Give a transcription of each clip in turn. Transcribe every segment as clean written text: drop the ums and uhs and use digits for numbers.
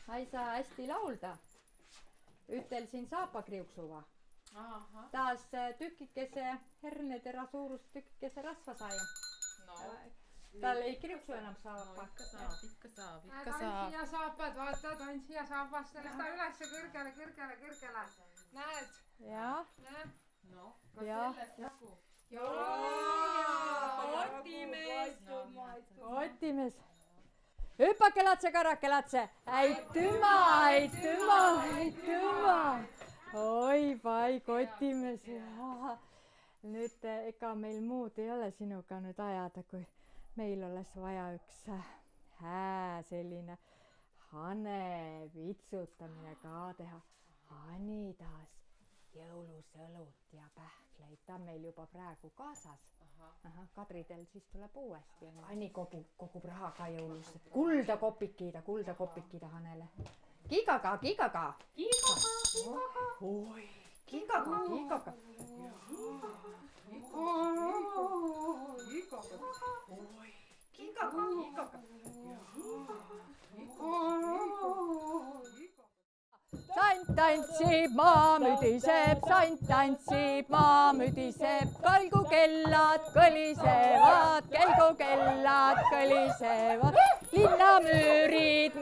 Ma ei saa hästi laulda. Ütelsin saapakriuksuva. Taas tükikese hernetera suurust tükikese rasva sai. Tal ei kriuksu enam saapa. Ikka saab. Tantsija saapad, vaata, tantsija saabast tõsta ülesse kõrgele. Näed? Jah. No, kas sellest jagu? Kotimees. Hüppake latse, karake latse. Aitüma. Oi, pai, kotimees. Nüüd ega meil muud ei ole sinuga nüüd ajada, kui meil oleks vaja üks selline hane vitsutamine ka teha. Hani taas jõulusõlut ja pähkleid, ta on meil juba praegu kaasas. Kadridel siis tuleb uuesti. Hani kogub raha ka jõulus. Kulda kopikida Hanele. Kigaga. Oi, kigaga. Sant tantsib, maa müdiseb, kalgukellad kõlisevad, linnamüürid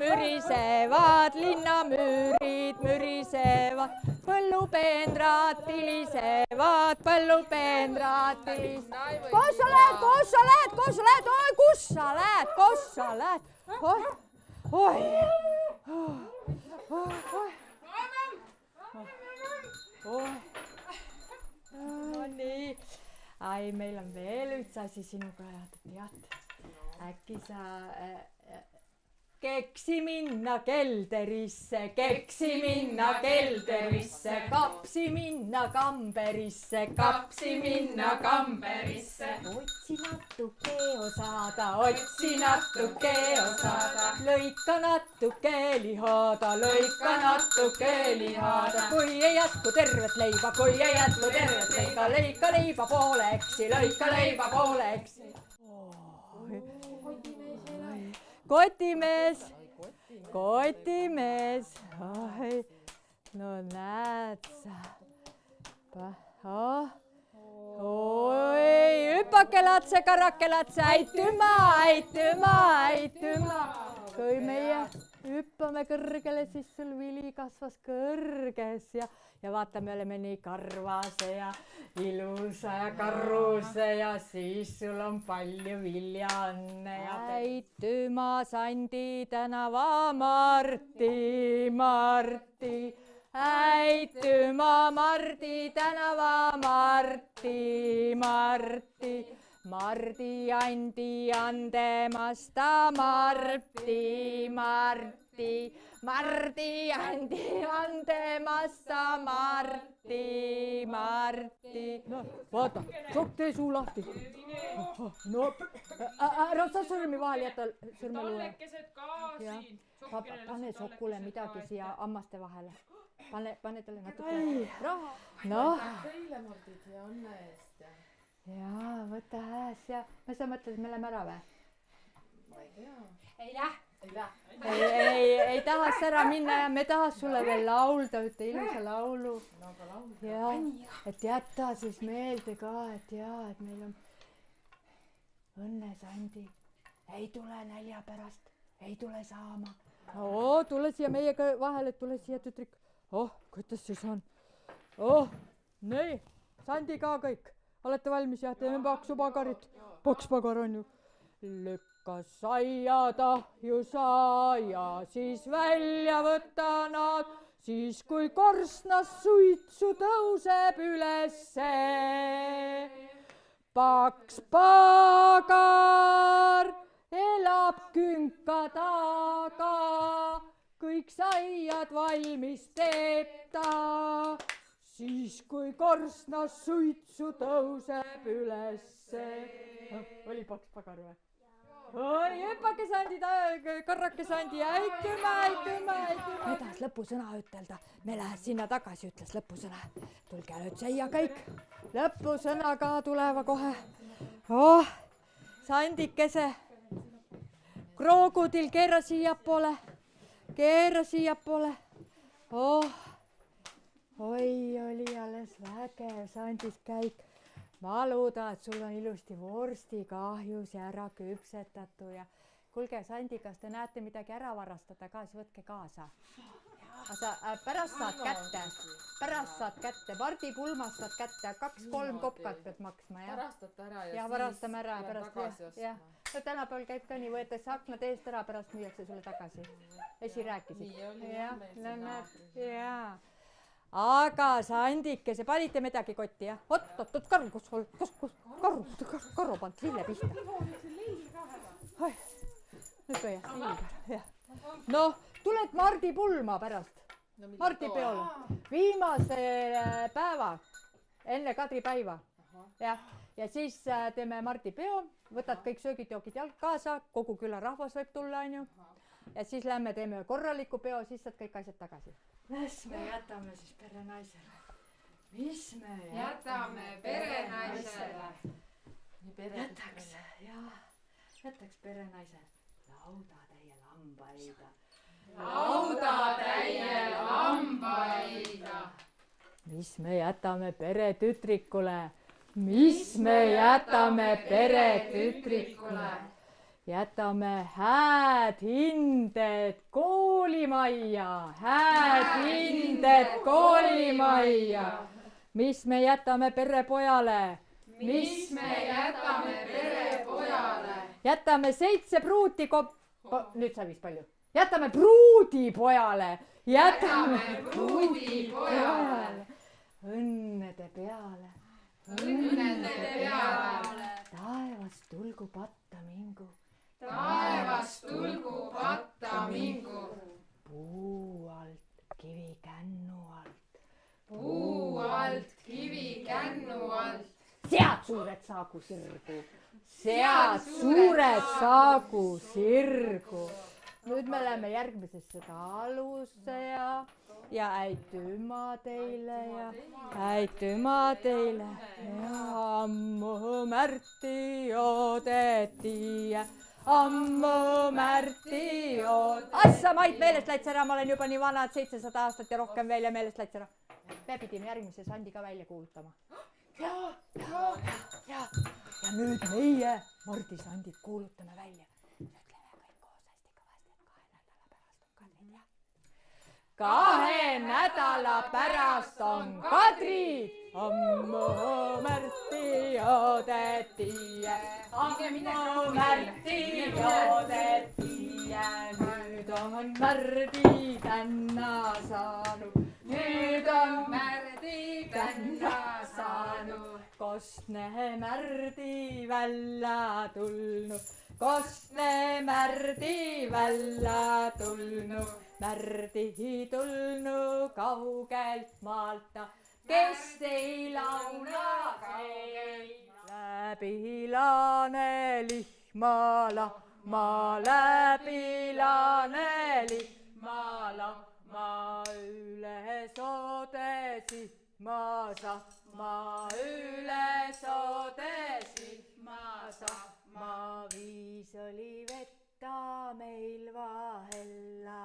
mürisevad, põllupeenrad tilisevad. Kus sa lähed? Oi. No nii. Ai, meil on veel üks asi sinuga ajada, tead. Äkki sa keksi minna kelderisse, kapsi minna kamberisse. Otsi natuke osada, lõika natuke lihada. Kui ei jätku tervet leiba, lõika leiba pooleksi. Kotimees. Ai, no näed sa. Oi, hüppake latse, karake latse. Aitüma. Kui meie hüppame kõrgele, siis sul vili kasvas kõrges ja vaata, me oleme nii karvase ja ilusa ja karuse ja siis sul on palju viljaanne ja aitüma Sandi tänava Marti. Aitüma Mardi tänava Marti. Mardi andi andemasta Marti. Mardi andi andemasta Marti. No vaata, sokk tee suu lahti. No ära sa sõrmi vahel jäta sõrmeluule. Tallekesed ka siin. Pane sokule midagi siia hammaste vahele. Pane talle natuke raha. Noh. Teile Mardid ja õnne eest. Jaa, võta hääs ja sa mõtled, et me läheme ära või? Ma ei tea. Ei tahaks ära minna ja me tahaks sulle veel laulda ühte ilusa laulu. Ja, et jäta siis meelde ka, et meil on õnne Sandi. Ei tule nälja pärast, ei tule saama. Tule siia meiega vahele, tule siia tütrik. Kuidas siis on? Nii, Sandi ka kõik. Olete valmis ja teeme paksu pagarit. Paks pagar on ju. Lükkas aiatahju sa ja siis välja võta nad. Siis kui korsnas suitsu tõuseb ülesse. Paks pagar elab künka taga. Kõik saiad valmis teeb ta. Siis kui korsnas suitsu tõuseb ülesse. Oli paks pagar või? oi, hüppake Sandi, karrake Sandi, aitüma. ma tahaks lõpusõna ütelda, me lähed sinna tagasi, ütles lõpusõna. tulge nüüd siia kõik, lõpusõna ka tuleva kohe. oh, Sandikese, krookodill, keera siiapoole. oh, oi, oli alles vägev Sandis käik. ma loodan, et sul on ilusti vorstikahjus ja ära küpsetatu ja kuulge, Sandi, kas te näete midagi ära varastada ka, siis võtke kaasa. sa pärast saad kätte, Mardi pulmast saad kätte, 2-3 kopkat pead maksma, jah? varastate ära ja varastame ära pärast, jah. no tänapäeval käib ka nii, võetakse aknad eest ära, pärast müüakse sulle tagasi. esi rääkisid. jah. aga Sandikese, panite midagi kotti, jah? oot, Karl, kus Karl pannud lille pihta. nüüd võias liiga, jah. noh, tuled Mardi pulma pärast, Mardi peole, viimase päeva, enne kadripäeva, jah. ja siis teeme Mardi peo, võtad kõik söögid-joogid jalg kaasa, kogu küla rahvas võib tulla, onju. ja siis lähme teeme korraliku peo, siis saad kõik asjad tagasi. mis me jätame siis perenaisele? jätame perenaisele? jätaks perenaisele laudatäie lambaida. mis me jätame peretütrikule? jätame hääd hinded koolimajja. mis me jätame perepojale? jätame 7 pruuti nüüd sai vist palju. jätame pruudipojale. õnnede peale. taevast tulgu patta mingu. puu alt kivi kännu alt. sead suured saagu sirgu. nüüd me läheme järgmisesse talusse ja aitüma teile ja ammu Märti oodeti ja Assa, Mait, meelest läits ära, ma olen juba nii vana, et 700 aastat ja rohkem veel ja meelest läits ära. me pidime järgmise Sandi ka välja kuulutama. ja nüüd meie Mardi Sandid kuulutame välja. ütleme kõik koos hästi kõvasti, et 2 nädala pärast on Kadrid. ammu Märti oodeti ja nüüd on Märdi tänna saanud. kostne Märdi välja tulnu. Märdi tulnu kaugelt maalt, kes ei laula käi. läbi laane lihmala, maa üle soode sihmasa, maa viis oli vetta meil vahella,